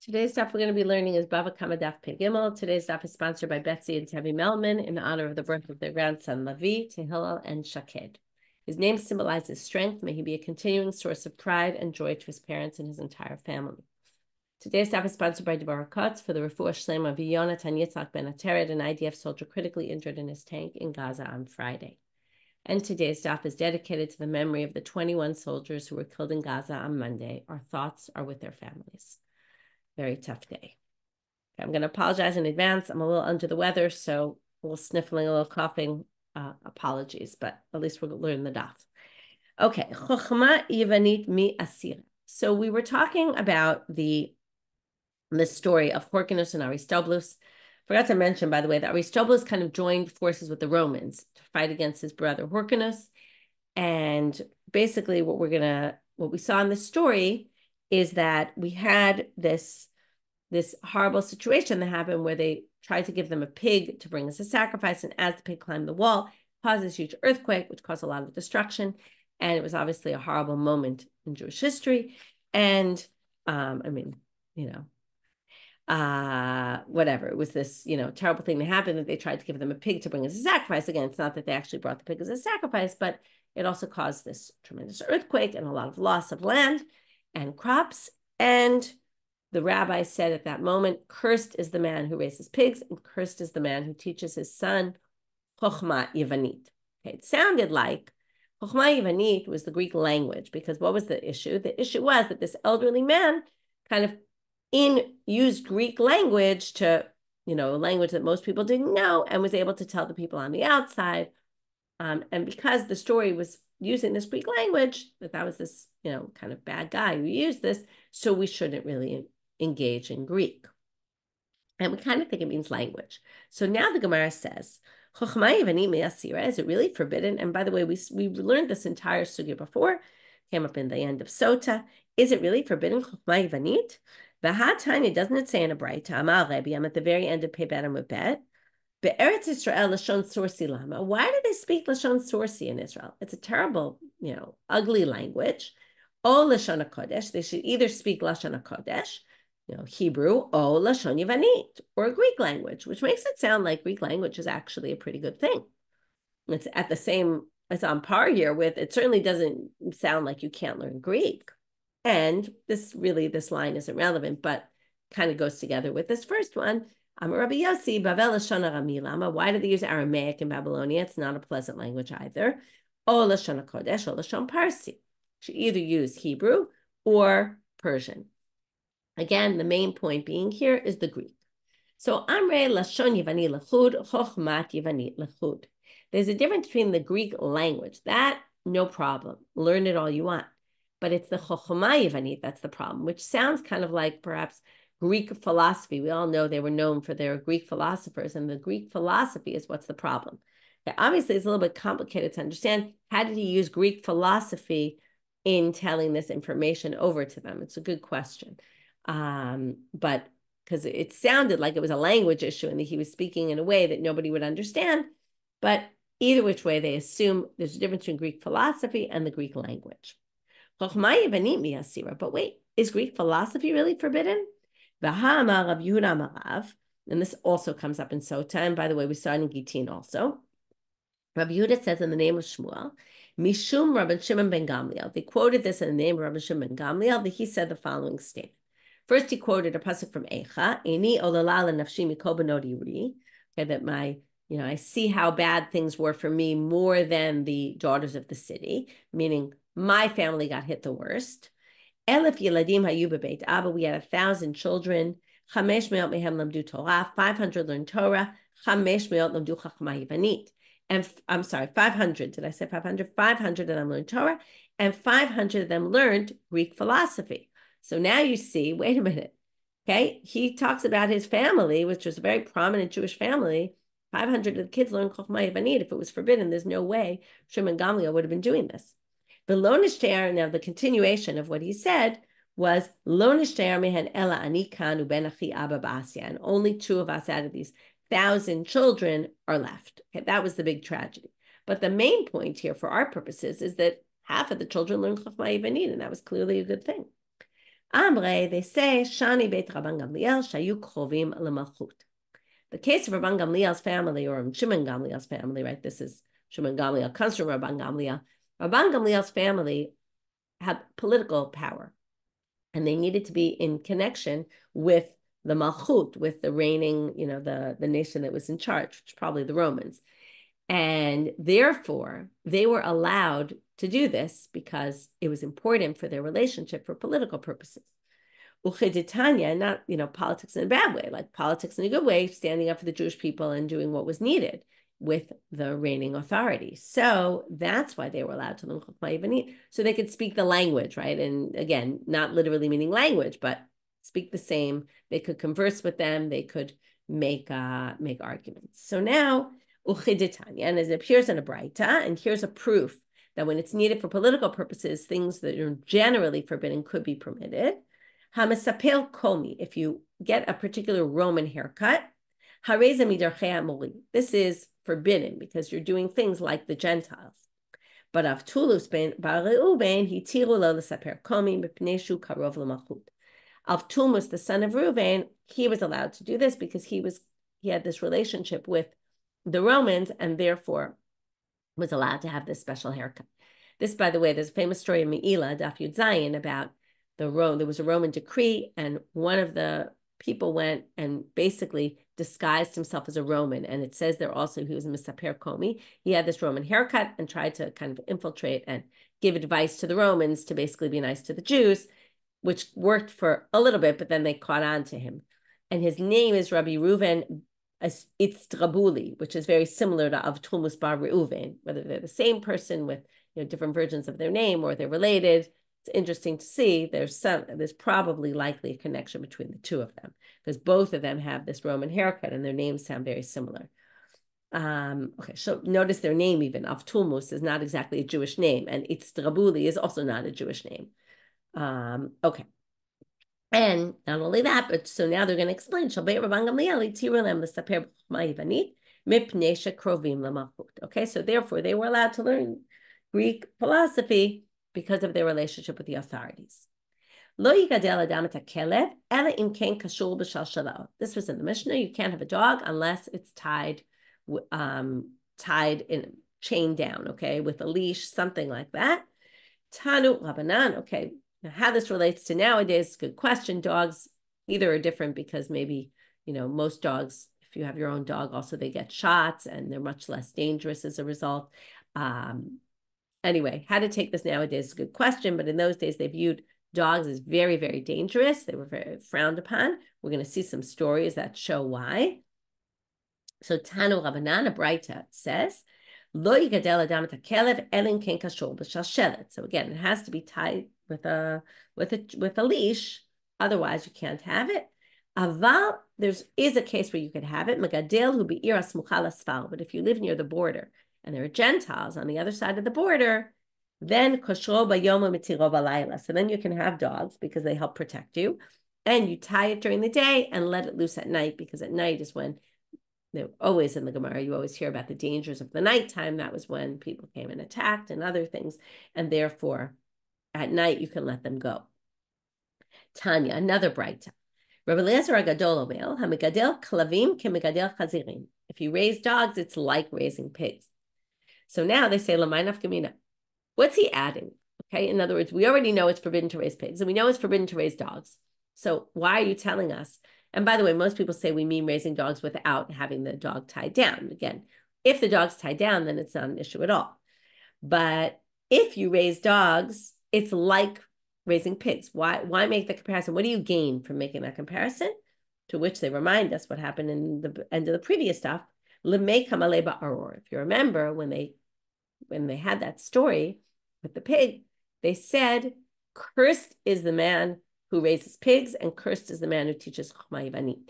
Today's stuff we're going to be learning is Bava Kamma Daf Pei Gimel. Today's stuff is sponsored by Betsy and Tevi Melman in honor of the birth of their grandson Lavi, Tehilel, and Shaked. His name symbolizes strength. May he be a continuing source of pride and joy to his parents and his entire family. Today's stuff is sponsored by Deborah Kotz for the refuah shlema of Yonatan Yitzhak Ben Ateret, an IDF soldier critically injured in his tank in Gaza on Friday. And today's stuff is dedicated to the memory of the 21 soldiers who were killed in Gaza on Monday. Our thoughts are with their families. Very tough day. I'm going to apologize in advance. I'm a little under the weather, so a little sniffling, a little coughing. Apologies, but at least we'll learn the daf. Okay, chokhmah yivanit mi asir. So we were talking about the story of Hyrcanus and Aristobulus. Forgot to mention, by the way, that Aristobulus kind of joined forces with the Romans to fight against his brother Hyrcanus. And basically, what we saw in this story is that we had this horrible situation that happened where they tried to give them a pig to bring as a sacrifice, and as the pig climbed the wall, it caused this huge earthquake, which caused a lot of destruction, and it was obviously a horrible moment in Jewish history. And whatever, it was this terrible thing that happened, that they tried to give them a pig to bring as a sacrifice. Again, it's not that they actually brought the pig as a sacrifice, but it also caused this tremendous earthquake and a lot of loss of land and crops. And the rabbi said at that moment, cursed is the man who raises pigs, and cursed is the man who teaches his son chokhmah yivanit. Okay, it sounded like chokhmah yivanit was the Greek language, because what was the issue? The issue was that this elderly man kind of used Greek language to, a language that most people didn't know, and was able to tell the people on the outside. And because the story was using this Greek language, that was this, kind of bad guy who used this, so we shouldn't really engage in Greek. And we kind of think it means language. So now the Gemara says, chokhmah yivanit mi asira, is it really forbidden? And by the way, we learned this entire sugya before, came up in the end of Sota. Is it really forbidden, chokhmah yivanit? V'hatanya, doesn't it say in a braita, Amal Rebbe, I'm at the very end of Pei Bet Amud Bet, Be'eretz Yisrael Lashon Sorsi Lama. Why do they speak Lashon Sorsi in Israel? It's a terrible, ugly language. O Lashon HaKodesh, they should either speak Lashon HaKodesh, Hebrew, or Lashon Yivanit, or Greek language, which makes it sound like Greek language is actually a pretty good thing. It's at the same, it's on par here with, it certainly doesn't sound like you can't learn Greek. And this line isn't relevant, but kind of goes together with this first one. Rabbi Yossi, Bavel Lashon Arami Lama. Why do they use Aramaic in Babylonia? It's not a pleasant language either. O Lashon HaKodesh, or Lashon Parsi. Should either use Hebrew or Persian. Again, the main point being here is the Greek. So Amre Lashon Yivani Lechud, Chochmat Yivanit Lechud. There's a difference between the Greek language. That, no problem. Learn it all you want. But it's the Chochmah Yivanit that's the problem, which sounds kind of like perhaps Greek philosophy. We all know they were known for their Greek philosophers, and the Greek philosophy is what's the problem. Now, obviously, it's a little bit complicated to understand. How did he use Greek philosophy in telling this information over to them? It's a good question. But because it sounded like it was a language issue and that he was speaking in a way that nobody would understand. But either which way, they assume there's a difference between Greek philosophy and the Greek language. But wait, is Greek philosophy really forbidden? And this also comes up in Sota. And by the way, we saw it in Gittin also. Rabbi Yehuda says in the name of Shmuel, Mishum Rabban Shimon ben Gamliel. They quoted this in the name of Rabban Shimon ben Gamliel, that he said the following statement. First, he quoted a pasuk from Eicha, Eni olala nafshi mikol benoti ri, that I see how bad things were for me more than the daughters of the city, meaning my family got hit the worst. Elef yeladim hayu bebeit Abba, we had 1,000 children. 500 mehem lamdu Torah, 500 learned Torah. 500 lamdu chokhmah yivanit. And I'm sorry, 500. Did I say 500? 500 of them learned Torah, and 500 of them learned Greek philosophy. So now you see, wait a minute. Okay, he talks about his family, which was a very prominent Jewish family. 500 of the kids learned chokhmah yivanit. If it was forbidden, there's no way Shimon Gamliel would have been doing this. The lo nishteir, now the continuation of what he said was lo nishteir mehen ela ani kan uben achi abba ba'asya, and only 2 of us out of these 1,000 children are left. Okay, that was the big tragedy. But the main point here for our purposes is that half of the children learned chokhmah yivanit, and that was clearly a good thing. Amre, they say, Shani Beit Rabban Gamliel Shayu Krovim Lemalchut. The case of Rabban Gamliel's family, or Shimon Gamliel's family, right? This is Shimon Gamliel, comes from Rabban Gamliel. Rabban Gamliel's family had political power, and they needed to be in connection with the Malchut, with the reigning, the nation that was in charge, which is probably the Romans. And therefore, they were allowed to do this because it was important for their relationship for political purposes. Ucheditanya, not, politics in a bad way, like politics in a good way, standing up for the Jewish people and doing what was needed with the reigning authority. So that's why they were allowed to learn Chokmah Yavanit, so they could speak the language, right? And again, not literally meaning language, but speak the same. They could converse with them. They could make arguments. So now, Ucheditanya, and as it appears in a braita, and here's a proof that when it's needed for political purposes, things that are generally forbidden could be permitted. Hamesapel komi, if you get a particular Roman haircut, hareza midarchei amori. This is forbidden because you're doing things like the Gentiles. But Avtulus ben bar Reuben hitiru lo lesaper komi mipnei shu karov lemalchut. Avtulus, the son of Reuben, he was allowed to do this because he had this relationship with the Romans and therefore was allowed to have this special haircut. This, by the way, there's a famous story in Me'ilah, Daf Yud Zayin, about there was a Roman decree, and one of the people went and basically disguised himself as a Roman. And it says there also he was a Misaper Komi. He had this Roman haircut and tried to kind of infiltrate and give advice to the Romans to basically be nice to the Jews, which worked for a little bit, but then they caught on to him. And his name is Rabbi Reuven Itztrabuli, which is very similar to Avtulmus bar Reuven, whether they're the same person with different versions of their name or they're related. It's interesting to see there's probably likely a connection between the two of them because both of them have this Roman haircut and their names sound very similar. Okay, so notice their name even. Avtulmus is not exactly a Jewish name, and Itztrabuli is also not a Jewish name. Okay. And not only that, but so now they're going to explain. Okay, so therefore they were allowed to learn Greek philosophy because of their relationship with the authorities. This was in the Mishna. You can't have a dog unless it's tied in, chained down, okay, with a leash, something like that. Tanu Rabbanan, okay. Now, how this relates to nowadays is a good question. Dogs either are different because maybe, most dogs, if you have your own dog, also they get shots and they're much less dangerous as a result. Anyway, how to take this nowadays is a good question, but in those days they viewed dogs as very, very dangerous. They were very frowned upon. We're going to see some stories that show why. So Tanu Rabbanan, a braita, says, Lo yigadel adam et hakelev elin ken kashor b'shalshelet. So again, it has to be tied with a leash, otherwise you can't have it. Aval, is a case where you could have it. Megadel hu be'ir asmucha lasfar. But if you live near the border and there are Gentiles on the other side of the border, then koshro b'yom u'mitiro b'layla. So then you can have dogs because they help protect you, and you tie it during the day and let it loose at night because at night is when they're always in the Gemara. You always hear about the dangers of the nighttime. That was when people came and attacked and other things, and therefore at night you can let them go. Tanya, another braita. Rabbi Eliezer Agadol Omer, hamigadel klavim kemigadel chazirim. If you raise dogs, it's like raising pigs. So now they say l'may nafka. What's he adding? Okay, in other words, we already know it's forbidden to raise pigs, and we know it's forbidden to raise dogs. So why are you telling us? And by the way, most people say we mean raising dogs without having the dog tied down. Again, if the dog's tied down, then it's not an issue at all. But if you raise dogs, it's like raising pigs. Why make the comparison? What do you gain from making that comparison? To which they remind us what happened in the end of the previous stuff. If you remember, when they had that story with the pig, they said, cursed is the man who raises pigs, and cursed is the man who teaches Chokmah Yavanit.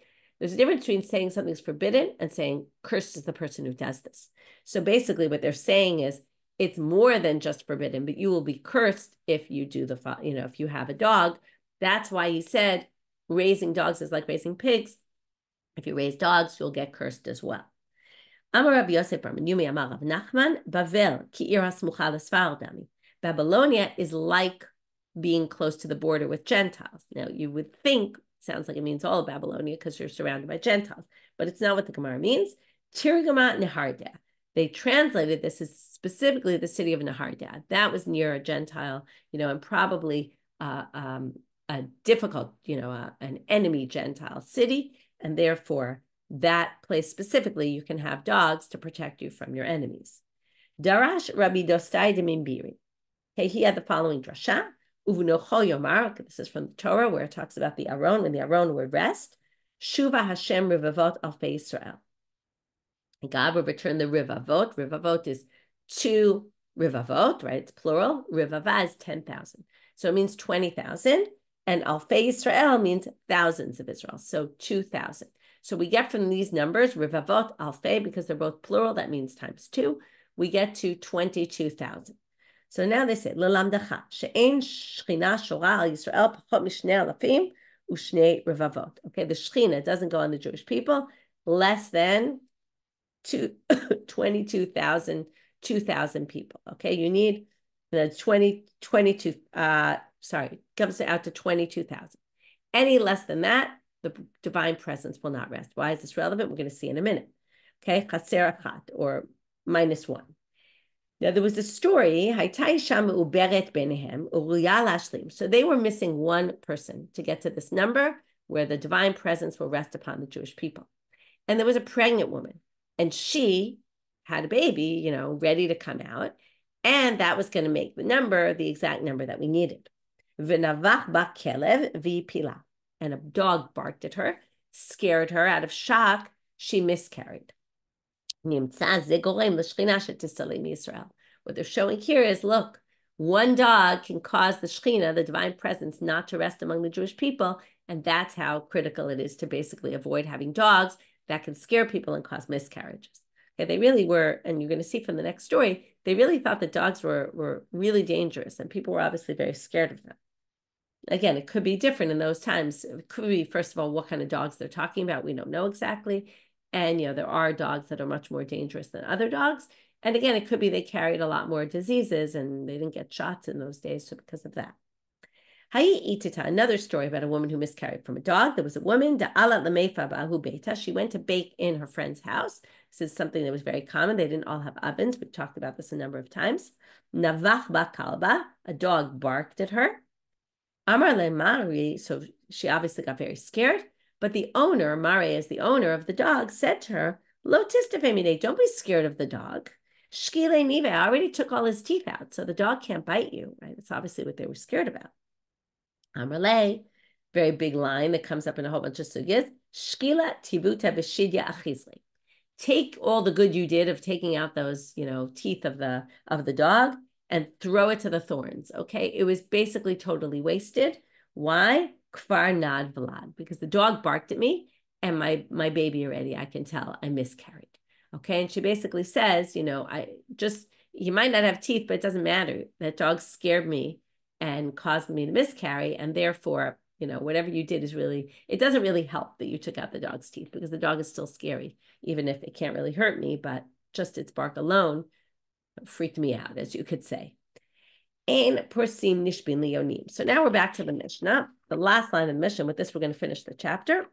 There's a difference between saying something's forbidden and saying cursed is the person who does this. So basically what they're saying is it's more than just forbidden, but you will be cursed if you do if you have a dog. That's why he said raising dogs is like raising pigs. If you raise dogs, you'll get cursed as well. Amar Rabbi Yosef bar Yomi Amar Rav Nachman, Bavel ki ir hasmucha l'sfar dami. Babylonia is like being close to the border with Gentiles. Now, you would think, sounds like it means all of Babylonia because you're surrounded by Gentiles, but it's not what the Gemara means. Tirgamat Neharda. They translated this as specifically the city of Neharda. That was near a Gentile, and probably a difficult, an enemy Gentile city. And therefore, that place specifically, you can have dogs to protect you from your enemies. Darash Rabbi Dostai de Mimbiri. Okay, he had the following drashot. Uvunocho Yomar. This is from the Torah, where it talks about the Aron, when the Aron would rest. Shuva Hashem Rivavot Alfei Yisrael. God will return the Rivavot. Rivavot is 2 Rivavot, right? It's plural. Rivava is 10,000. So it means 20,000. And Alfei Yisrael means thousands of Israel. So 2,000. So we get from these numbers, Rivavot, Alfei, because they're both plural, that means times 2. We get to 22,000. So now they say, L'lamdacha, she'en shchina shora al Yisrael pachot mishnei alafim u'shnei revavot. Okay, the shchina doesn't go on the Jewish people, less than 22,000 people. Okay, you need the 22, comes out to 22,000. Any less than that, the divine presence will not rest. Why is this relevant? We're going to see in a minute. Okay, chaser achat, or -1. Now, there was a story, so they were missing one person to get to this number where the divine presence will rest upon the Jewish people. And there was a pregnant woman, and she had a baby, ready to come out, and that was going to make the number the exact number that we needed. And a dog barked at her, scared her. Out of shock, she miscarried. What they're showing here is, look, one dog can cause the Shekhinah, the divine presence, not to rest among the Jewish people, and that's how critical it is to basically avoid having dogs that can scare people and cause miscarriages. Okay, they really were, and you're going to see from the next story, they really thought that dogs were really dangerous, and people were obviously very scared of them. Again, it could be different in those times. It could be, first of all, what kind of dogs they're talking about. We don't know exactly. And, there are dogs that are much more dangerous than other dogs. And again, it could be they carried a lot more diseases and they didn't get shots in those days. So because of that. Another story about a woman who miscarried from a dog. There was a woman, she went to bake in her friend's house. This is something that was very common. They didn't all have ovens. We've talked about this a number of times. Navach ba kalba, a dog barked at her. Amar le Mari, so she obviously got very scared. But the owner, Mari is the owner of the dog, said to her, Lo tistafemide, don't be scared of the dog. Shkile nive, I already took all his teeth out, so the dog can't bite you, right? That's obviously what they were scared about. Amar le, very big line that comes up in a whole bunch of sugyas. Shkila tibuta b'shidya achizli. Take all the good you did of taking out those, teeth of the dog and throw it to the thorns. Okay, it was basically totally wasted. Why? Kfar nad vlad, because the dog barked at me and my baby already, I can tell, I miscarried. Okay, and she basically says, you might not have teeth, but it doesn't matter. That dog scared me and caused me to miscarry, and therefore, whatever you did it doesn't really help that you took out the dog's teeth, because the dog is still scary, even if it can't really hurt me, but just its bark alone freaked me out, as you could say. Ein porsim nishbin liyonim. So now we're back to the Mishnah, the last line of the Mishnah. With this, we're going to finish the chapter.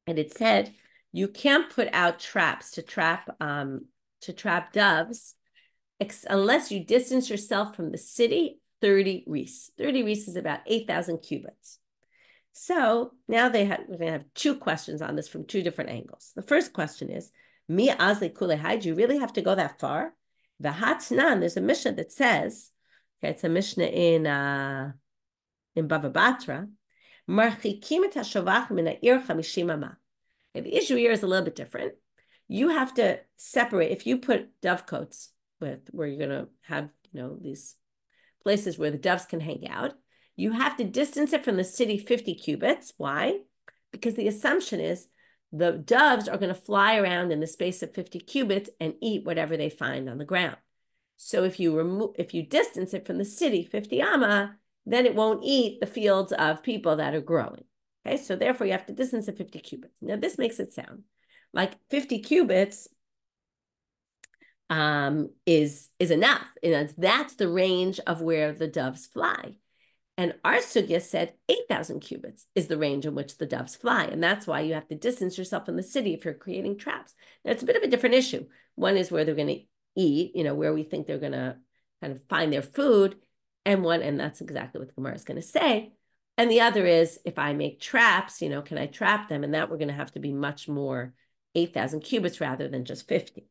And it said, you can't put out traps to trap doves unless you distance yourself from the city 30 ris. 30 ris is about 8,000 cubits. So now we're going to have 2 questions on this from 2 different angles. The first question is, Mi azli kulehai, do you really have to go that far? The Hatnan, there's a Mishnah that says, okay, it's a Mishnah in Bava Batra, Marchikim et hashavach min ha'ir 50 amah. The issue here is a little bit different. You have to separate, if you put dovecotes where you're going to have, these places where the doves can hang out, you have to distance it from the city 50 cubits. Why? Because the assumption is the doves are going to fly around in the space of 50 cubits and eat whatever they find on the ground. So if you distance it from the city 50 amah, then it won't eat the fields of people that are growing. Okay, so therefore you have to distance it 50 cubits. Now this makes it sound like 50 cubits is enough. That's the range of where the doves fly. And our sugya said 8,000 cubits is the range in which the doves fly. And that's why you have to distance yourself from the city if you're creating traps. Now, it's a bit of a different issue. One is where they're going to eat, where we think they're going to kind of find their food. And that's exactly what the Gemara is going to say. And the other is, if I make traps, can I trap them? And that we're going to have to be much more 8,000 cubits rather than just 50.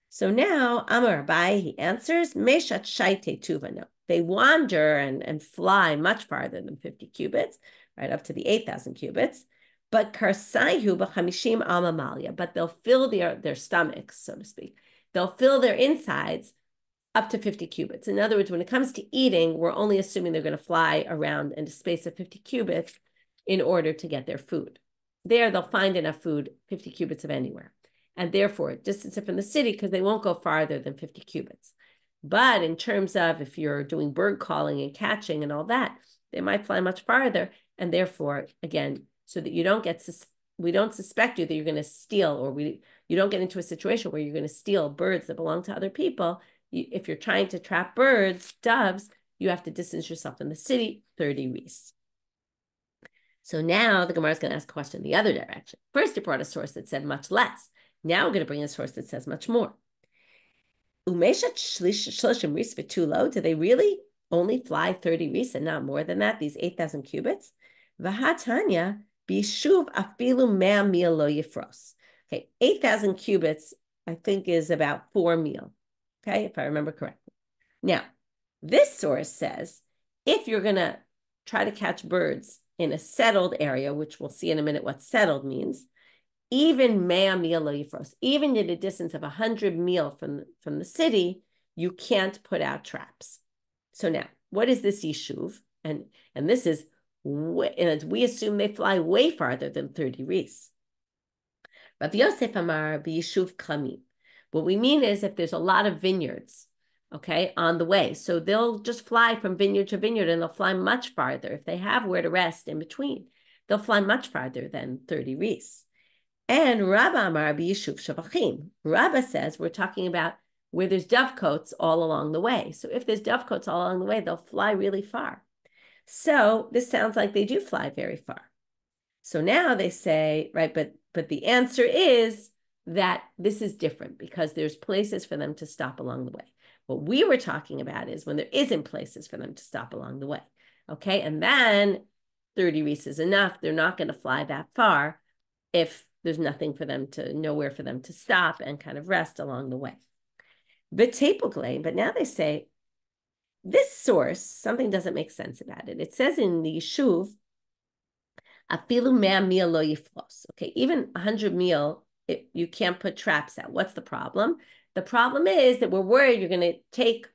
So now, Amar Abai, he answers, Meshat Shaite Tuva. No, they wander and fly much farther than 50 cubits, right up to the 8,000 cubits. But Karsaihu b'chamishim almamalia, but they'll fill their stomachs, so to speak. They'll fill their insides up to 50 cubits. In other words, when it comes to eating, we're only assuming they're going to fly around in a space of 50 cubits in order to get their food. There, they'll find enough food, 50 cubits of anywhere. And therefore, distance it from the city because they won't go farther than 50 cubits. But in terms of if you're doing bird calling and catching and all that, they might fly much farther. And therefore, again, so that you don't we don't suspect you that you're going to steal, or you don't get into a situation where you're going to steal birds that belong to other people. If you're trying to trap birds, doves, you have to distance yourself from the city 30 reis. So now the Gemara is going to ask a question the other direction. First, it brought a source that said much less. Now we're going to bring a source that says much more. Do they really only fly 30 reis and not more than that, these 8,000 cubits? Vahatanya bishuv afilu mea mil lo yifros. Okay, 8,000 cubits, I think, is about 4 mil. Okay, if I remember correctly. Now, this source says, if you're going to try to catch birds in a settled area, which we'll see in a minute what settled means, even mea mil lo yifros, even at a distance of 100 mil from the city, you can't put out traps. So now, what is this yishuv? And this is, and we assume they fly way farther than 30 reis. Rav Yosef Amar b'yishuv klamim. What we mean is if there's a lot of vineyards, okay, on the way. So they'll just fly from vineyard to vineyard and they'll fly much farther. If they have where to rest in between, they'll fly much farther than 30 reis. And Rabba Amar b'yishuv shavachim. Rabba says we're talking about where there's dovecotes all along the way. So if there's dovecotes all along the way, they'll fly really far. So this sounds like they do fly very far. So now they say, right, but the answer is that this is different because there's places for them to stop along the way. What we were talking about is when there isn't places for them to stop along the way. Okay, and then 30 reis is enough. They're not going to fly that far if there's nowhere for them to stop and kind of rest along the way. But now they say, this source, something doesn't make sense about it. It says in the Yishuv, afilu mea mil lo yiflos. Okay, even 100 mil, you can't put traps out. What's the problem? The problem is that we're worried you're going to take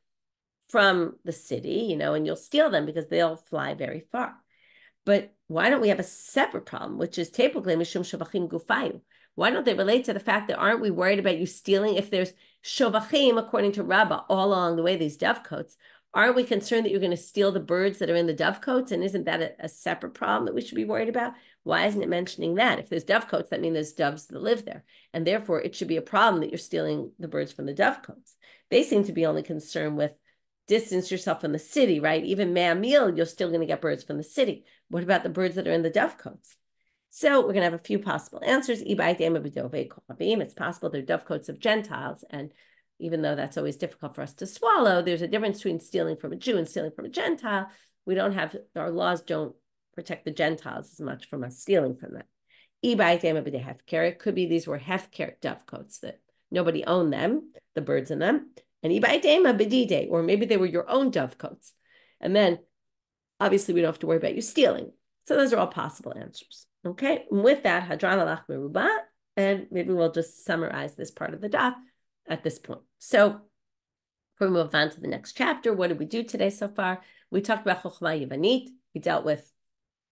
from the city, and you'll steal them because they'll fly very far. But why don't we have a separate problem, which is typically mishum shavachim gufayu? Why don't they relate to the fact that aren't we worried about you stealing? If there's shavachim, according to Rabbah, all along the way, these dovecotes, aren't we concerned that you're going to steal the birds that are in the dovecotes? And isn't that a separate problem that we should be worried about? Why isn't it mentioning that? If there's dovecotes, that means there's doves that live there. And therefore, it should be a problem that you're stealing the birds from the dovecotes. They seem to be only concerned with distance yourself from the city, right? Even mea mil, you're still going to get birds from the city. What about the birds that are in the dovecotes? So we're going to have a few possible answers. It's possible they're dovecotes of Gentiles. And even though that's always difficult for us to swallow, there's a difference between stealing from a Jew and stealing from a Gentile. Our laws don't protect the Gentiles as much from us stealing from them. It could be these were hefker dovecotes that nobody owned them, the birds in them. And or maybe they were your own dovecotes. And then obviously we don't have to worry about you stealing. So those are all possible answers. Okay, and with that, Hadran alach merubah, and maybe we'll just summarize this part of the daf at this point. So before we move on to the next chapter, what did we do today so far? We talked about chokhmah yavanit. We dealt with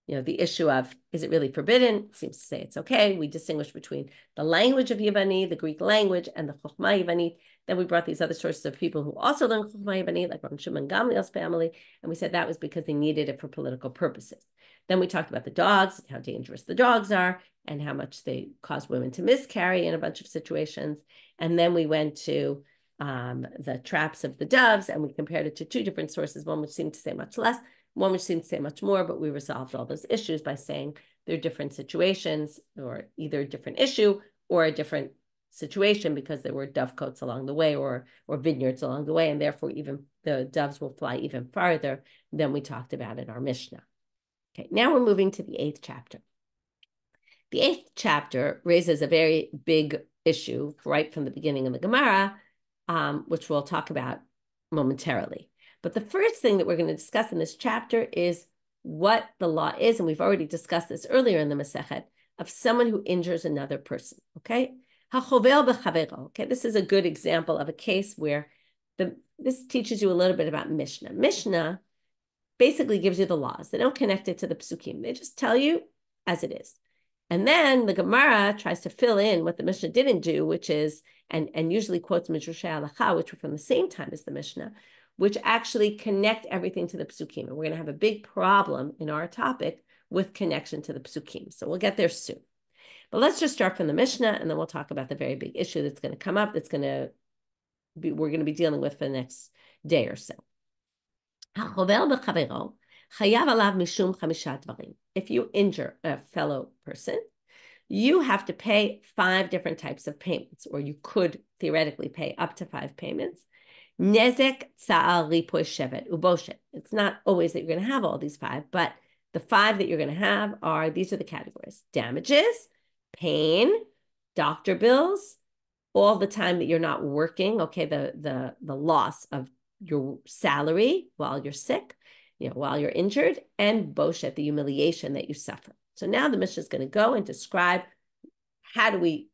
the issue of, is it really forbidden? It seems to say it's okay. We distinguish between the language of Yavani, the Greek language, and the Chokhmah Yavanit. Then we brought these other sources of people who also learned Chokhmah Yavanit, like Rabban Shimon and Gamliel's family, and we said that was because they needed it for political purposes. Then we talked about the dogs, how dangerous the dogs are, and how much they cause women to miscarry in a bunch of situations. And then we went to the traps of the doves, and we compared it to two different sources, one which seemed to say much less, one which seems to say much more, but we resolved all those issues by saying they're different situations, or either a different issue or a different situation, because there were dovecotes along the way, or vineyards along the way, and therefore even the doves will fly even farther than we talked about in our Mishnah. Okay, now we're moving to the 8th chapter. The 8th chapter raises a very big issue right from the beginning of the Gemara, which we'll talk about momentarily. But the first thing that we're going to discuss in this chapter is what the law is, and we've already discussed this earlier in the Masechet, of someone who injures another person, okay? Okay, this is a good example of a case where this teaches you a little bit about Mishnah. Mishnah basically gives you the laws. They don't connect it to the psukim. They just tell you as it is. And then the Gemara tries to fill in what the Mishnah didn't do, which is, and usually quotes Midrashei Halacha, which were from the same time as the Mishnah, which actually connect everything to the psukim. And we're going to have a big problem in our topic with connection to the psukim. So we'll get there soon. But let's just start from the Mishnah, and then we'll talk about the very big issue that's going to come up, we're going to be dealing with for the next day or so. If you injure a fellow person, you have to pay 5 different types of payments, or you could theoretically pay up to 5 payments. Nezek, tza'al, ripoy, shevet, uboshet. It's not always that you're going to have all these 5, but the 5 that you're going to have are, these are the categories: damages, pain, doctor bills, all the time that you're not working, okay, the loss of your salary while you're sick, while you're injured, and boshet, the humiliation that you suffer. So now the Mishnah is going to go and describe how do we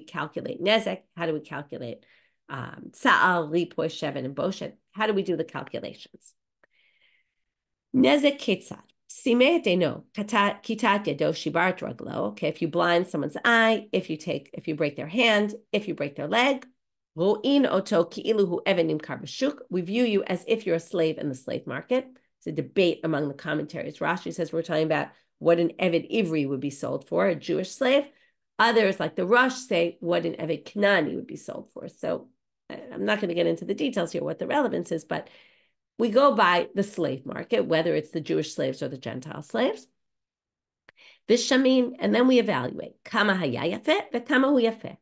calculate nezek, how do we calculate tza'al, ripoy, shevet, and boshet. How do we do the calculations? Nezek ketzad. Okay, if you blind someone's eye, if you break their hand, if you break their leg, we view you as if you're a slave in the slave market. It's a debate among the commentaries. Rashi says we're talking about what an Eved Ivri would be sold for, a Jewish slave. Others, like the Rosh, say what an Eved Knani would be sold for. So I'm not going to get into the details here, what the relevance is, but we go by the slave market, whether it's the Jewish slaves or the Gentile slaves. Vishamin, and then we evaluate. Kamma hayayafeh, v'kamma hu yafeh.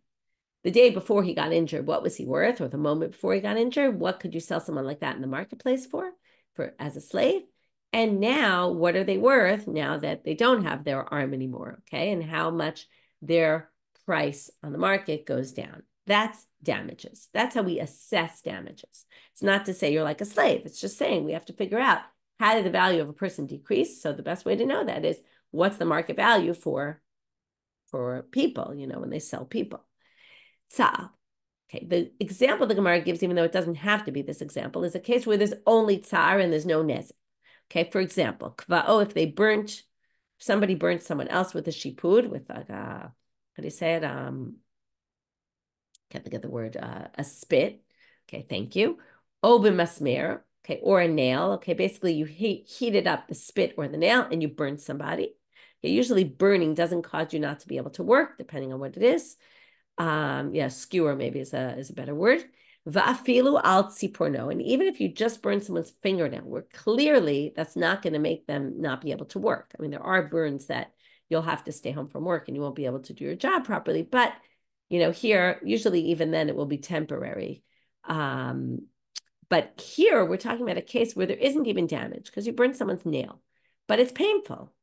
The day before he got injured, what was he worth? Or the moment before he got injured, what could you sell someone like that in the marketplace for as a slave? And now, what are they worth now that they don't have their arm anymore, okay? And how much their price on the market goes down. That's damages. That's how we assess damages. It's not to say you're like a slave. It's just saying we have to figure out, how did the value of a person decrease? So the best way to know that is, what's the market value for people, when they sell people. Tza'al. Okay, the example the Gemara gives, even though it doesn't have to be this example, is a case where there's only tsar and there's no nezek. Okay, for example, kva'o, if somebody burnt someone else with a shipud, with like how do you say it? Can't think of the word, a spit. Okay, thank you. O b'masmer, okay, or a nail. Okay, basically you heated up the spit or the nail and you burned somebody. Okay, usually burning doesn't cause you not to be able to work, depending on what it is. Skewer maybe is a better word. Va'afilu al tziporno. And even if you just burn someone's fingernail, where clearly that's not going to make them not be able to work. I mean, there are burns that you'll have to stay home from work and you won't be able to do your job properly. But, here, usually even then it will be temporary. But here we're talking about a case where there isn't even damage because you burned someone's nail, but it's painful.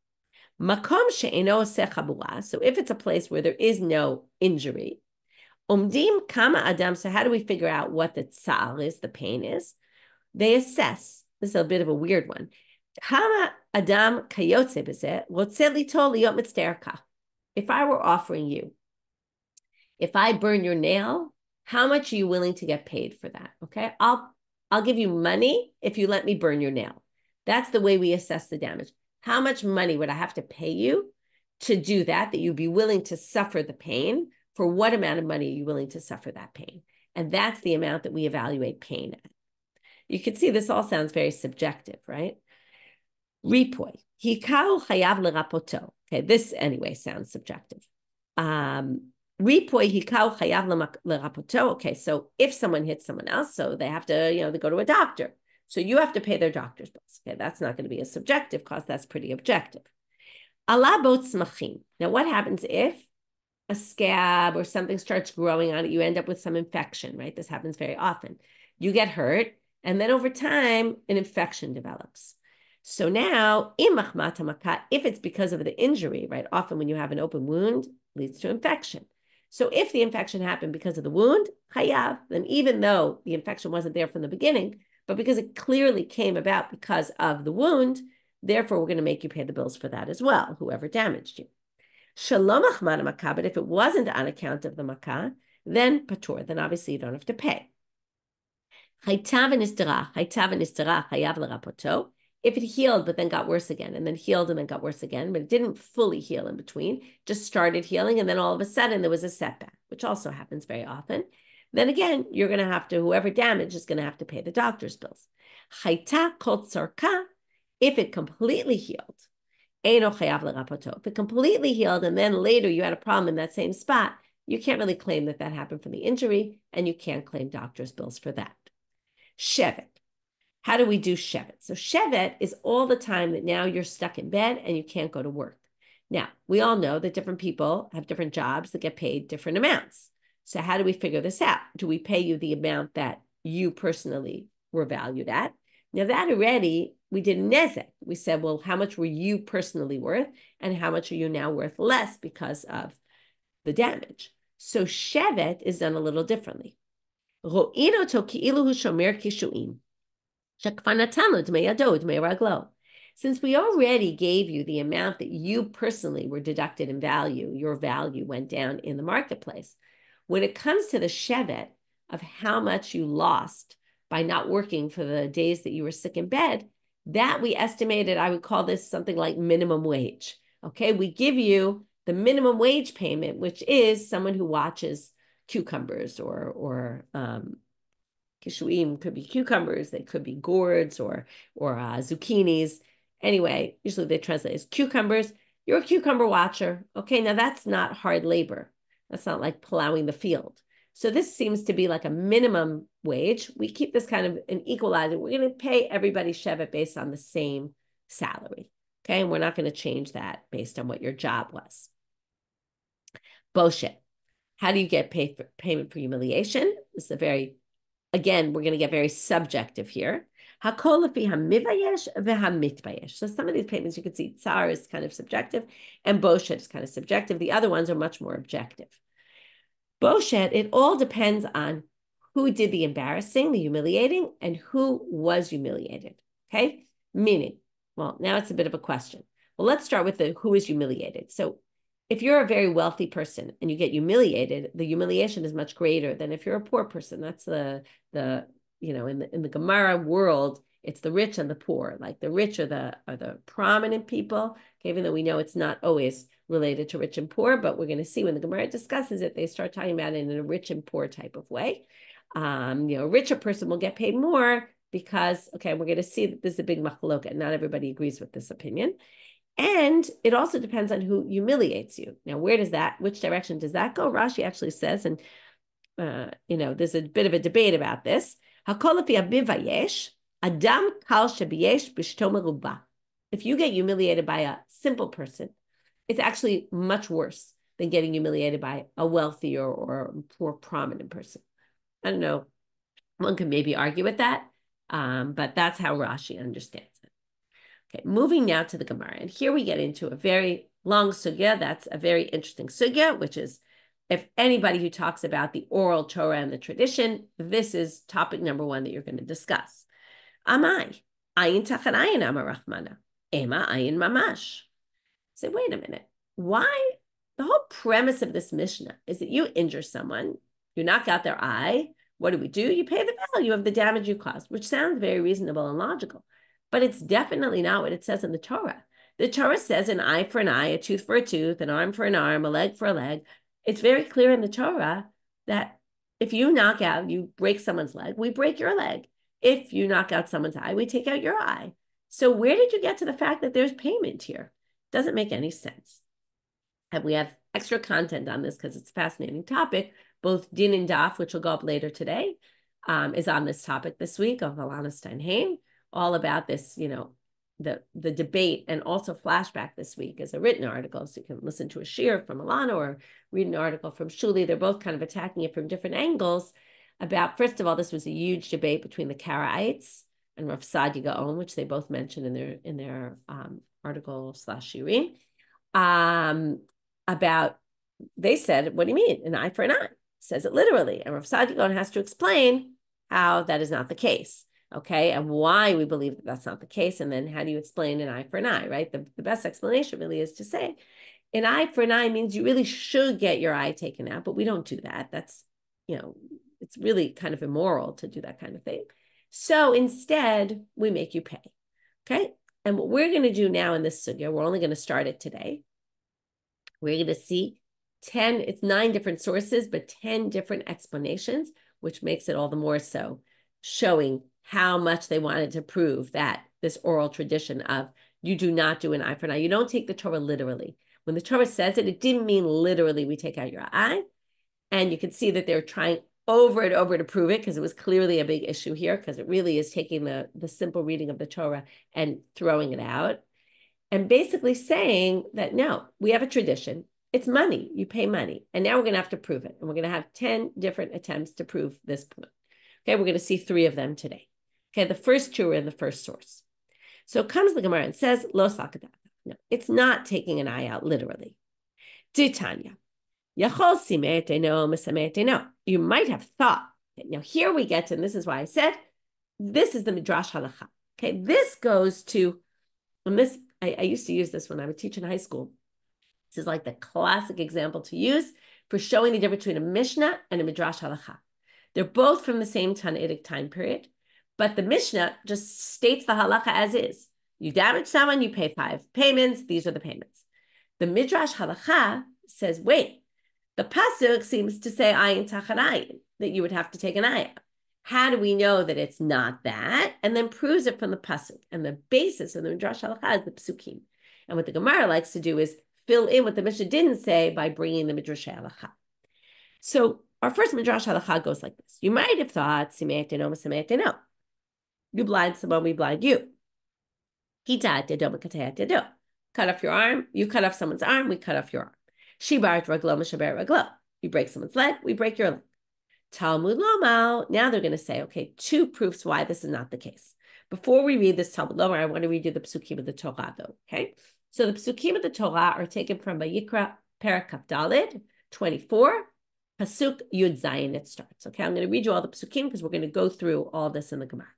Makom she'eno oseh chabura. So if it's a place where there is no injury, umdim kama adam. So how do we figure out what the tza'al is, the pain is? They assess. This is a bit of a weird one. Kama adam kayotze b'zeh rotze litol liyot mitzterka. If I were offering you, if I burn your nail, how much are you willing to get paid for that? Okay, I'll give you money if you let me burn your nail. That's the way we assess the damage. How much money would I have to pay you to do that you'd be willing to suffer the pain? For what amount of money are you willing to suffer that pain? And that's the amount that we evaluate pain at. You can see this all sounds very subjective, right? Ripoy. Hikau chayav lerapoto. Okay, this anyway sounds subjective. Ripoy hikau chayav lerapoto. Okay, so if someone hits someone else, so they have to, they go to a doctor. So you have to pay their doctor's bills. Okay, that's not going to be a subjective cost. That's pretty objective. Allah bot smachim. Now, what happens if a scab or something starts growing on it? You end up with some infection, right? This happens very often. You get hurt, and then over time, an infection develops. So now, if it's because of the injury, right? Often when you have an open wound, leads to infection. So if the infection happened because of the wound, chayav, then even though the infection wasn't there from the beginning, but because it clearly came about because of the wound, therefore we're going to make you pay the bills for that as well, whoever damaged you. Shalom achmad makah, but if it wasn't on account of the makah, then patur, then obviously you don't have to pay. If it healed but then got worse again, and then healed and then got worse again, but it didn't fully heal in between, just started healing, and then all of a sudden there was a setback, which also happens very often, then again, you're going to have to, whoever damaged is going to have to pay the doctor's bills. If it completely healed, if it completely healed and then later you had a problem in that same spot, you can't really claim that happened from the injury, and you can't claim doctor's bills for that. Shevet. How do we do shevet? So shevet is all the time that now you're stuck in bed and you can't go to work. Now, we all know that different people have different jobs that get paid different amounts. So how do we figure this out? Do we pay you the amount that you personally were valued at? Now that already, we did nezek. We said, well, how much were you personally worth and how much are you now worth less because of the damage? So shevet is done a little differently. Since we already gave you the amount that you personally were deducted in value, your value went down in the marketplace. When it comes to the shevet of how much you lost by not working for the days that you were sick in bed, that we estimated, I would call this something like minimum wage. Okay, we give you the minimum wage payment, which is someone who watches cucumbers or kishuim, could be cucumbers, they could be gourds or zucchinis. Anyway, usually they translate as cucumbers. You're a cucumber watcher. Okay, now that's not hard labor. That's not like plowing the field. So this seems to be like a minimum wage. We keep this kind of an equalizer. We're going to pay everybody shevet based on the same salary. Okay, and we're not going to change that based on what your job was. Boshet. How do you get payment for humiliation? This is a very, again, we're going to get very subjective here. So some of these payments you can see tsar is kind of subjective and boshet is kind of subjective. The other ones are much more objective. Boshet, it all depends on who did the embarrassing, the humiliating, and who was humiliated. Okay? Meaning, well, now it's a bit of a question. Well, let's start with the who is humiliated. So if you're a very wealthy person and you get humiliated, the humiliation is much greater than if you're a poor person. That's the in the Gemara world, it's the rich and the poor. Like the rich are the prominent people, okay, even though we know it's not always related to rich and poor, but we're going to see when the Gemara discusses it, they start talking about it in a rich and poor type of way. A richer person will get paid more because, okay, we're going to see that this is a big machloka. Not everybody agrees with this opinion. And it also depends on who humiliates you. Now, which direction does that go? Rashi actually says, and there's a bit of a debate about this. If you get humiliated by a simple person, it's actually much worse than getting humiliated by a wealthy or more prominent person. I don't know. One could maybe argue with that, but that's how Rashi understands it. Okay, moving now to the Gemara. And here we get into a very long sugya. That's a very interesting sugya, which is if anybody who talks about the oral Torah and the tradition, this is topic number one that you're going to discuss. Amai, ayin tachan ayin amar Rachmana, ema ayin mamash. Say, wait a minute. Why? The whole premise of this Mishnah is that you injure someone, you knock out their eye. What do? You pay the value of the damage you caused, which sounds very reasonable and logical. But it's definitely not what it says in the Torah. The Torah says an eye for an eye, a tooth for a tooth, an arm for an arm, a leg for a leg. It's very clear in the Torah that if you knock out, you break someone's leg, we break your leg. If you knock out someone's eye, we take out your eye. So where did you get to the fact that there's payment here? Doesn't make any sense. And we have extra content on this because it's a fascinating topic, both din and daf, which will go up later today, is on this topic this week of Alana Steinheim, all about this, the debate, and also flashback this week is a written article. So you can listen to a shiur from Alana or read an article from Shuli. They're both kind of attacking it from different angles about, first of all, this was a huge debate between the Karaites and Rav Sadi Gaon, which they both mentioned in their article / shiurim, about, they said, what do you mean? An eye for an eye. It says it literally. And Rav Sadi Gaon has to explain how that is not the case. Okay, and why we believe that that's not the case, and then how do you explain an eye for an eye, right? The best explanation really is to say an eye for an eye means you really should get your eye taken out, but we don't do that. That's, it's really kind of immoral to do that kind of thing. So instead, we make you pay, okay? And what we're going to do now in this sugya, we're only going to start it today. We're going to see 10, it's 9 different sources, but 10 different explanations, which makes it all the more so, showing how much they wanted to prove that this oral tradition of you do not do an eye for an eye. You don't take the Torah literally. When the Torah says it, it didn't mean literally we take out your eye. And you can see that they're trying over and over to prove it, because it was clearly a big issue here, because it really is taking the simple reading of the Torah and throwing it out. And basically saying that, no, we have a tradition. It's money. You pay money. And now we're going to have to prove it. And we're going to have 10 different attempts to prove this point. Okay, we're going to see 3 of them today. Okay, the first 2 are in the first source. So comes the Gemara and says, Lo sakadata. No, it's not taking an eye out literally. Titania. Yachol no. You might have thought. Now here we get to, and this is why I said, this is the Midrash Halacha. Okay, this goes to, and this, I used to use this when I would teach in high school. This is like the classic example to use for showing the difference between a Mishnah and a Midrash Halacha. They're both from the same Tannaitic time period, but the Mishnah just states the halacha as is. You damage someone, you pay 5 payments. These are the payments. The Midrash Halacha says, wait, the pasuk seems to say ayin tachat ayin, that you would have to take an eye out. How do we know that it's not that? And then proves it from the pasuk. And the basis of the Midrash Halacha is the psukim. And what the Gemara likes to do is fill in what the Mishnah didn't say by bringing the Midrash Halacha. So our first Midrash Halacha goes like this. You might have thought, no. You blind someone, we blind you. Cut off your arm, you cut off someone's arm, we cut off your arm. Shibar raglo mishaber raglo. You break someone's leg, we break your leg. Talmud Lomal. Now they're going to say, okay, 2 proofs why this is not the case. Before we read this Talmud Lomal, I want to read you the psukim of the Torah, though. Okay, so the psukim of the Torah are taken from Vayikra Perek Kaf Daled 24. Pasuk Yud Zayin, it starts. Okay, I'm going to read you all the psukim because we're going to go through all this in the Gemara.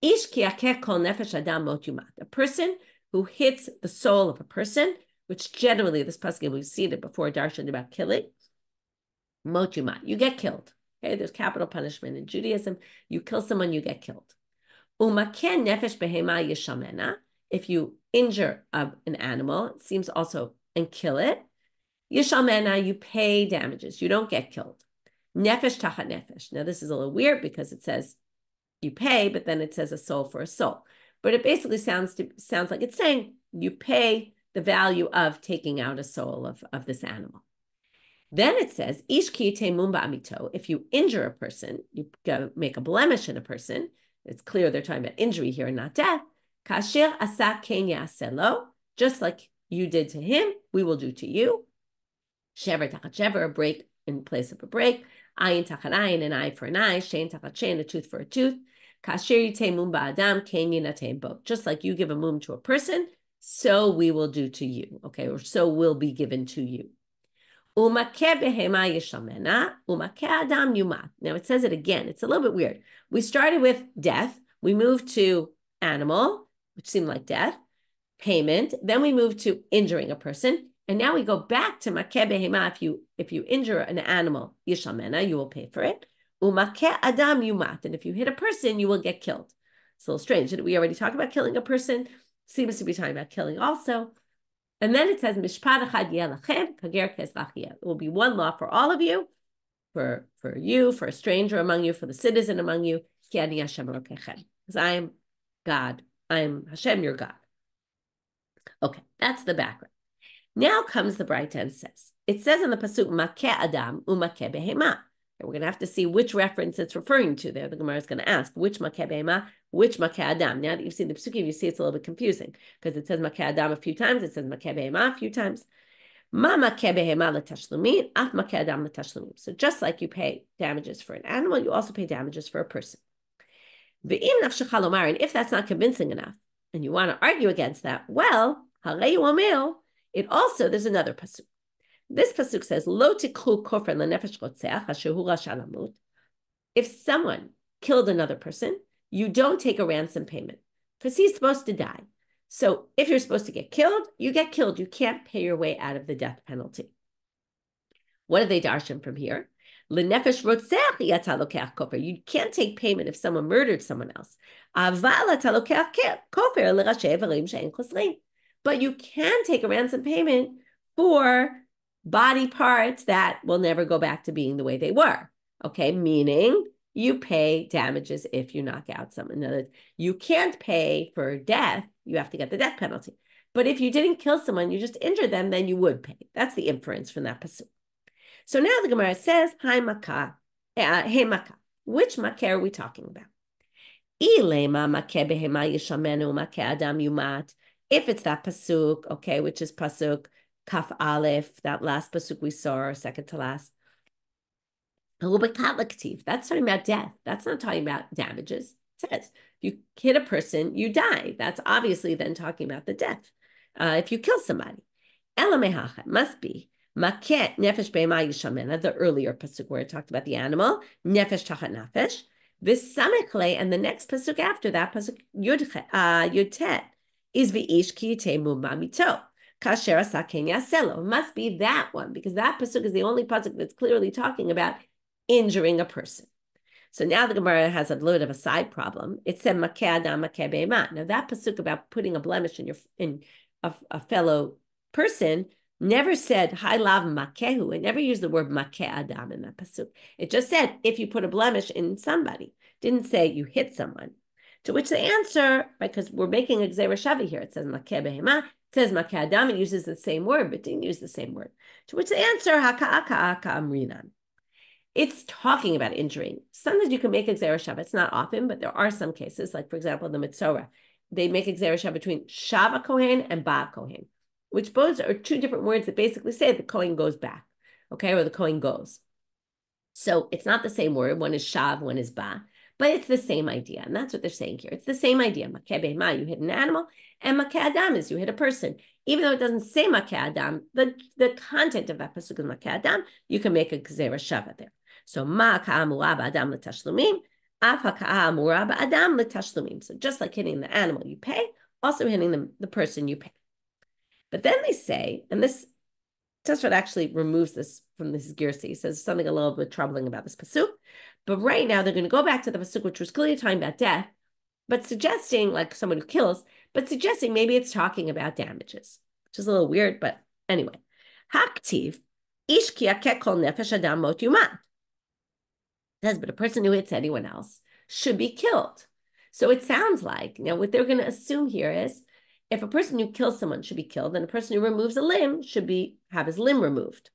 Ish ki yakeh kol nefesh adam mot yumat. A person who hits the soul of a person, which generally this pasuk we've seen it before, darshan about killing. Mot yumat, you get killed. Okay, there's capital punishment in Judaism. You kill someone, you get killed. Umaken nefesh behema yishamena. If you injure an animal, it seems also, and kill it. Yishalmena, you pay damages. You don't get killed. Nefesh tachat nefesh. Now, this is a little weird because it says you pay, but then it says a soul for a soul. But it basically sounds like it's saying you pay the value of taking out a soul of this animal. Then it says, Ish ki mumba amito. If you injure a person, you make a blemish in a person. It's clear they're talking about injury here and not death. Kasher asa ken yaselo. Just like you did to him, we will do to you. Shever tachat shever, a break in place of a break. Ayin tachat ayin, an eye for an eye. Shein tachat shein, a tooth for a tooth. Kasher yitei mum ba'adam, ken yinatein bo. Just like you give a mum to a person, so we will do to you. Okay, or so will be given to you. Umakeh behema yishamena, umakeh adam yumat. Now it says it again. It's a little bit weird. We started with death. We moved to animal, which seemed like death, payment. Then we moved to injuring a person. And now we go back to makeh behema. If you injure an animal, yishamena, you will pay for it. Umakeh adam yumat. And if you hit a person, you will get killed. It's a little strange. We already talked about killing a person. Seems to be talking about killing also. And then it says, Mishpat echad yeh lachem, kager keslach yeh. It will be one law for all of you, for you, for a stranger among you, for the citizen among you. Ki ani Hashem Elokechem. Because I am God. I am Hashem, your God. Okay, that's the background. Now comes the braita and says, it says in the pasuk, Makeh Adam umakeh behema. We're going to have to see which reference it's referring to there. The Gemara is going to ask which makeh behema, which makeh adam. Now that you've seen the psukim, you see it's a little bit confusing because it says makeh adam a few times, it says makeh behema a few times. Ma makeh behema l'tashlumin, af makeh adam l'tashlumin. So just like you pay damages for an animal, you also pay damages for a person. Ve'im nafshecha lomar, and if that's not convincing enough, and you want to argue against that, well, harei omer, it also, there's another pasuk. This pasuk says, "Lo tikhu kofar lenefesh rotzeach asher hu rasha lamut." If someone killed another person, you don't take a ransom payment because he's supposed to die. So if you're supposed to get killed, you get killed. You can't pay your way out of the death penalty. What are they darshan from here? Lenefesh rotzeach yata lokeach kofar. You can't take payment if someone murdered someone else. Aval ata lokeach kofar lerashei v'reim she'en chosrein. But you can take a ransom payment for body parts that will never go back to being the way they were. Okay, meaning you pay damages if you knock out someone. In other words, you can't pay for death. You have to get the death penalty. But if you didn't kill someone, you just injured them, then you would pay. That's the inference from that pasuk. So now the Gemara says, hey makah. Which makeh are we talking about? Ilema makeh behema yishamenu makeh adam yumat. If it's that pasuk, okay, which is pasuk Kaf Aleph, that last pasuk we saw, or second to last. That's talking about death. That's not talking about damages. It says, if you hit a person, you die. That's obviously then talking about the death. If you kill somebody. Elamehacha must be Maket Nefesh Be'ema Yishamena, the earlier pasuk where it talked about the animal, Nefesh Tachat Nefesh. This Samechle, and the next pasuk after that, pasuk Yudtet, is V'ish Ki Yitemu Mamito. It must be that one because that pasuk is the only pasuk that's clearly talking about injuring a person. So now the Gemara has a little bit of a side problem. It said makeh adam makeh behema. Now that pasuk about putting a blemish in a fellow person never said hai lav makehu. It never used the word makeh adam in that pasuk. It just said if you put a blemish in somebody. It didn't say you hit someone. To which they answer, because we're making a gzeira shavi here. It says makeh behema. It says makeh adam, it uses the same word, but didn't use the same word. To which they answer, haka amrinan. It's talking about injuring. Sometimes you can make a gzeira shava. It's not often, but there are some cases, like for example, the Mitzorah. They make a gzeira shava between shava kohen and ba kohen, which both are two different words that basically say the kohen goes back, okay, or the kohen goes. So it's not the same word. One is shav, one is ba. But it's the same idea, and that's what they're saying here. It's the same idea. Makeh behema, you hit an animal, and makeh adam is you hit a person. Even though it doesn't say makeh adam, the content of that pasuk is makeh adam, you can make a gzeira shava there. So ma ka'amura ba'adam l'tashlumim, af ha'ka'amura ba'adam l'tashlumim. So just like hitting the animal you pay, also hitting the person you pay. But then they say, and this Tosfot actually removes this from this girsi, says something a little bit troubling about this pasuk. But right now they're going to go back to the pasuk, which was clearly talking about death, but suggesting, like someone who kills, but suggesting maybe it's talking about damages, which is a little weird, but anyway. Haktiv, ish ki yakek kol nefesh adam mot yumat. Says, but a person who hits anyone else should be killed. So it sounds like, what they're going to assume here is, if a person who kills someone should be killed, then a person who removes a limb should have his limb removed.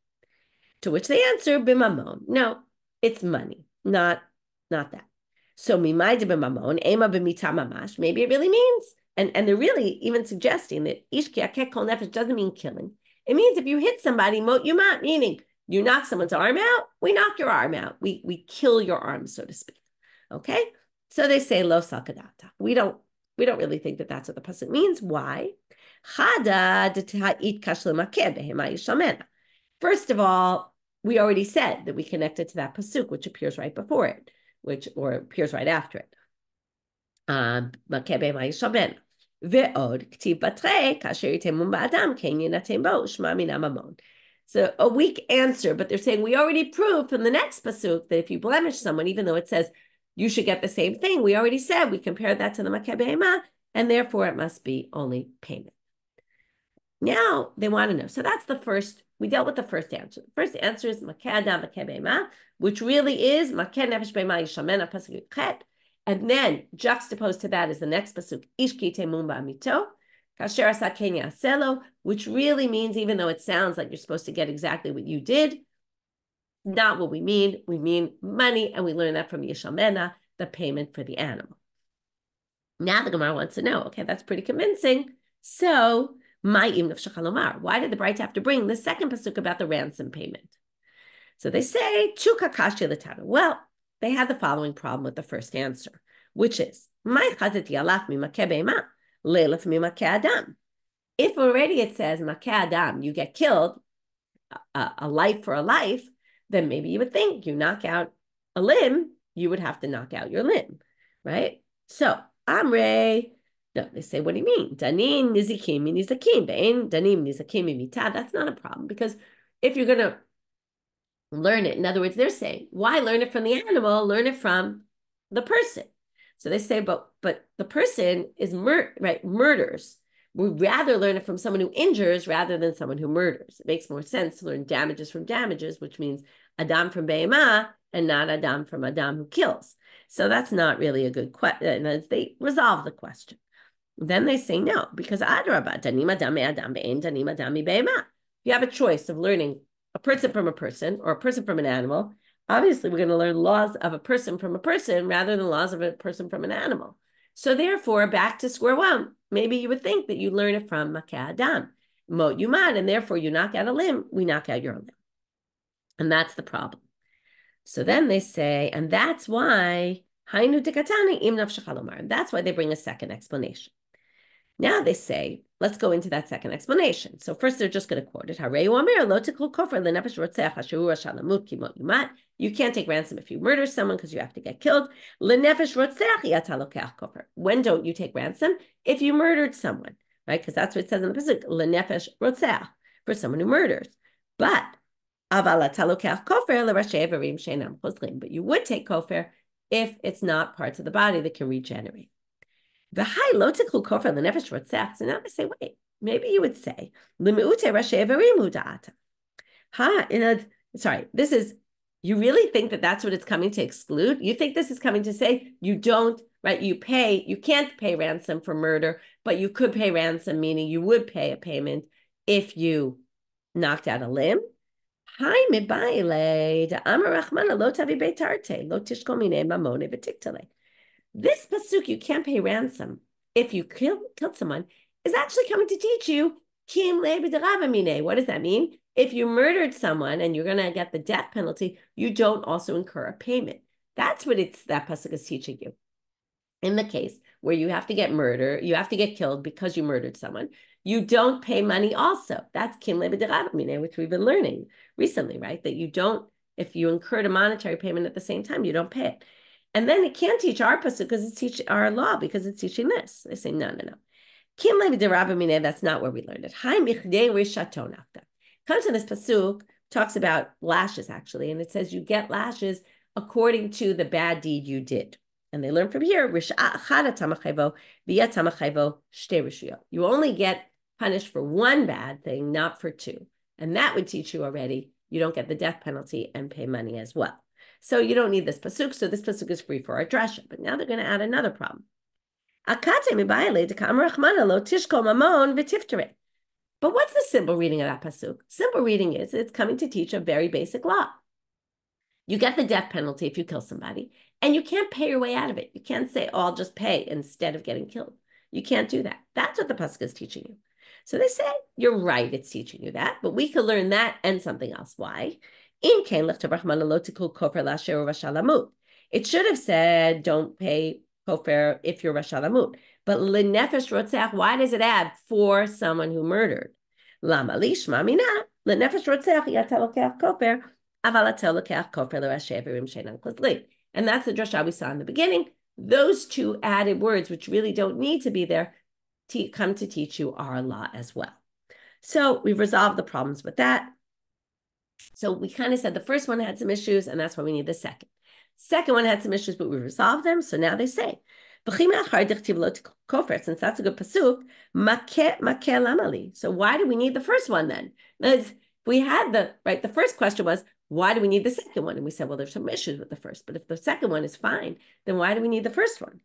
To which they answer, b'mamon. No, it's money, not that. So mimai de b'mamon, ema b'mita mamash. Maybe it really means, and they're really even suggesting that ish ki yakek kol nefesh doesn't mean killing. It means if you hit somebody, mot yumat, meaning you knock someone's arm out, we knock your arm out. We kill your arm, so to speak. Okay? So they say lo sakadata. We don't really think that that's what the pasuk means. Why? First of all, we already said that we connected to that pasuk, which appears right before it, or appears right after it. So a weak answer, but they're saying we already proved from the next pasuk that if you blemish someone, even though it says you should get the same thing, we already said we compared that to the makeh behema, and therefore it must be only payment. Now they want to know. So that's the first. We dealt with the first answer. The first answer is makeh adam makeh behema, which really is makeh nefesh behema yishamena pasuk chet, and then juxtaposed to that is the next pasuk ish ki temum ba'amito. Kasher asa ken yaselo, which really means, even though it sounds like you're supposed to get exactly what you did, not what we mean. We mean money, and we learn that from Yishamena, the payment for the animal. Now the Gemara wants to know, okay, that's pretty convincing. So, why did the braita have to bring the second pasuk about the ransom payment? So they say, Chuka kashya l'tana. Well, they had the following problem with the first answer, which is, if already it says, makeh adam, you get killed, a life for a life, then maybe you would think you knock out a limb, you would have to knock out your limb, right? So, Amre, no, they say, what do you mean? Danin nizikim nizakim, danim nizakim mitad. That's not a problem, because if you're going to learn it, in other words, they're saying, why learn it from the animal? Learn it from the person. So they say, but the person is murders. We'd rather learn it from someone who injures rather than someone who murders. It makes more sense to learn damages from damages, which means Adam from Be'ema and not Adam from Adam who kills. So that's not really a good question. And they resolve the question. Then they say no, because Adrabah, Danim Adam Adam Be'en, Danim Adam Be'ema. You have a choice of learning a person from a person or a person from an animal. Obviously, we're going to learn laws of a person from a person rather than laws of a person from an animal. So therefore, back to square one. Maybe you would think that you learn it from Makeh Adam, Mot Yumad, and therefore you knock out a limb, we knock out your limb. And that's the problem. So then they say, and that's why, Hainu Tekatani Im Nafshachalomar. That's why they bring a second explanation. Now they say, let's go into that second explanation. So first they're just going to quote it. You can't take ransom if you murder someone because you have to get killed. When don't you take ransom? If you murdered someone, right? Because that's what it says in the pasuk, for someone who murders. But you would take kofer if it's not parts of the body that can regenerate. The high lotical kofer the nefesh rotzach. So now I say, wait, maybe you would say limeute rashe verim udata. Sorry, this is. You really think that that's what it's coming to exclude? You think this is coming to say you don't, right? You can't pay ransom for murder, but you could pay ransom, meaning you would pay a payment if you knocked out a limb. Hi, mibaile da amarachmana lo tavi beitarte lo tishkomine mamone v'tiktale. This pasuk, you can't pay ransom if you killed someone, is actually coming to teach you kim le'b'derabamine. What does that mean? If you murdered someone and you're going to get the death penalty, you don't also incur a payment. That's what that pasuk is teaching you. In the case where you have to get killed because you murdered someone, you don't pay money also. That's kim le'b'derabamine, which we've been learning recently, right? That you don't, if you incurred a monetary payment at the same time, you don't pay it. And then it can't teach our pasuk because it's teaching our law, because it's teaching this. They say, no. Kim le'b'derabamine, that's not where we learned it. Hi michdei rishatonakta. Comes in this pasuk, talks about lashes actually, and it says you get lashes according to the bad deed you did. And they learn from here, you only get punished for one bad thing, not for two. And that would teach you already, you don't get the death penalty and pay money as well. So you don't need this pasuk, so this pasuk is free for our drashot. But now they're going to add another problem. But what's the simple reading of that pasuk? Simple reading is it's coming to teach a very basic law. You get the death penalty if you kill somebody, and you can't pay your way out of it. You can't say, oh, I'll just pay instead of getting killed. You can't do that. That's what the pasuk is teaching you. So they say, you're right, it's teaching you that, but we could learn that and something else. Why? It should have said, don't pay kofer if you're rashalamut. But lenefesh rotzach, why does it add for someone who murdered? Lama lishma mina lenefesh rotzach yatalokach kofer avalatolokach kofer lerasheverim shenan klizli. And that's the drashot we saw in the beginning. Those two added words, which really don't need to be there, come to teach you our law as well. So we've resolved the problems with that. So we kind of said the first one had some issues, and that's why we need the second. Second one had some issues, but we resolved them. So now they say, since that's a good pasuk, so why do we need the first one then? If we had the first question was, why do we need the second one? And we said, well, there's some issues with the first, but if the second one is fine, then why do we need the first one?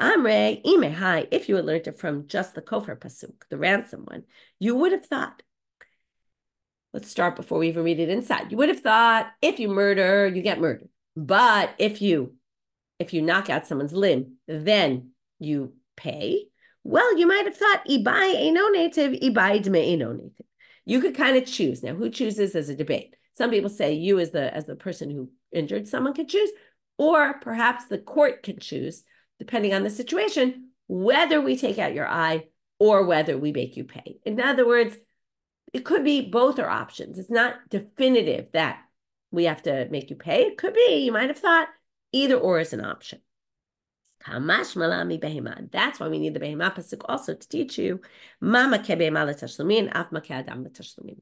Amre, imehai, if you had learned it from just the kofer pasuk, the ransom one, you would have thought, let's start before we even read it inside. You would have thought if you murder, you get murdered. But if you knock out someone's limb, then you pay. Well, you might have thought ibai eino native, ibai dme eino native. You could kind of choose. Now, who chooses is a debate. Some people say you as the person who injured someone can choose, or perhaps the court can choose, depending on the situation, whether we take out your eye or whether we make you pay. In other words, it could be both are options. It's not definitive that we have to make you pay. It could be, you might have thought, either or is an option. That's why we need the behemah pasuk also to teach you.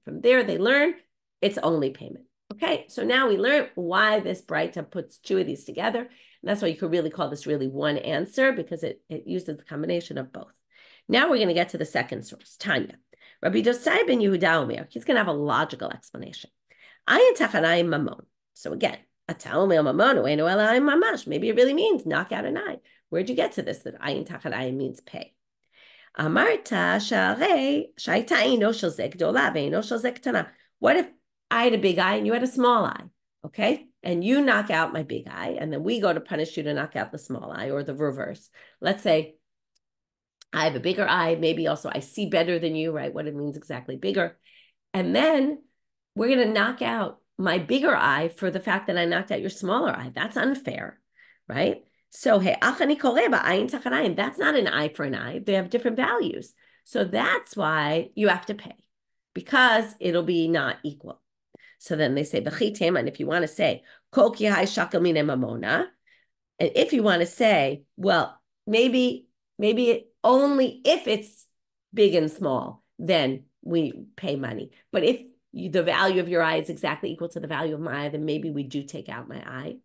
From there, they learn it's only payment. Okay, so now we learn why this braita puts two of these together. And that's why you could really call this really one answer, because it uses the combination of both. Now we're going to get to the second source, Tanya. Rabbi Dosai ben Yehuda Omer, he's going to have a logical explanation. Ayin tachanayim mamon. So again, maybe it really means knock out an eye. Where'd you get to this, that ayin tachanayim means pay? What if I had a big eye and you had a small eye, okay? And you knock out my big eye, and then we go to punish you to knock out the small eye, or the reverse. Let's say I have a bigger eye, maybe also I see better than you, right? What it means exactly, bigger. And then we're going to knock out my bigger eye for the fact that I knocked out your smaller eye. That's unfair, right? So, hey, that's not an eye for an eye. They have different values. So that's why you have to pay, because it'll be not equal. So then they say, and if you want to say, and if you want to say, well, maybe only if it's big and small, then we pay money. But if the value of your eye is exactly equal to the value of my eye, then maybe we do take out my eye.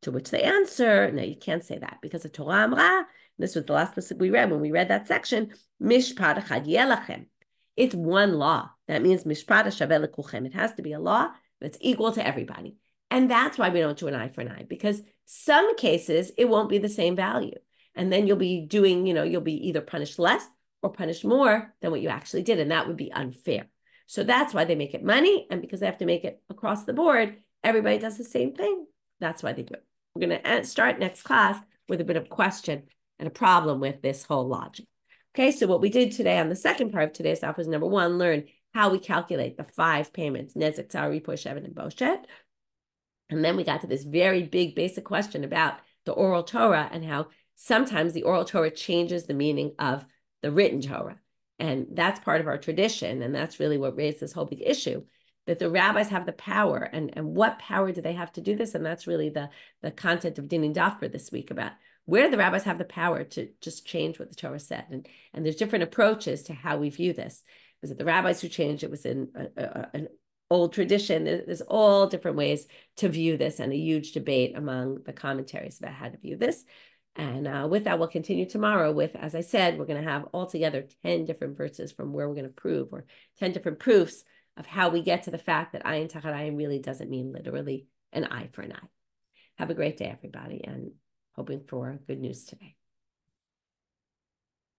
To which they answer, no, you can't say that, because the Torah amra, this was the last pasuk we read when we read that section, mishpat echad yelachem. It's one law. That means mishpat shaveh lekuchem. It has to be a law that's equal to everybody. And that's why we don't do an eye for an eye, because some cases it won't be the same value. And then you'll be doing, you'll be either punished less or punished more than what you actually did. And that would be unfair. So that's why they make it money. And because they have to make it across the board, everybody does the same thing. That's why they do it. We're going to start next class with a bit of question and a problem with this whole logic. Okay, so what we did today on the second part of today's stuff was, number one, learn how we calculate the 5 payments, Nezek, Tzar, Ripoy, Shevet, and Boshet. And then we got to this very big basic question about the oral Torah and how sometimes the oral Torah changes the meaning of the written Torah. And that's part of our tradition. And that's really what raised this whole big issue, that the rabbis have the power. And what power do they have to do this? And that's really the content of Din and Daf for this week, about where the rabbis have the power to just change what the Torah said. And there's different approaches to how we view this. Was it the rabbis who changed it? Was in an old tradition? There's all different ways to view this, and a huge debate among the commentaries about how to view this. And with that, we'll continue tomorrow with, as I said, we're going to have altogether 10 different verses from where we're going to prove, or 10 different proofs of how we get to the fact that ayin tachat ayin really doesn't mean literally an eye for an eye. Have a great day, everybody, and hoping for good news today.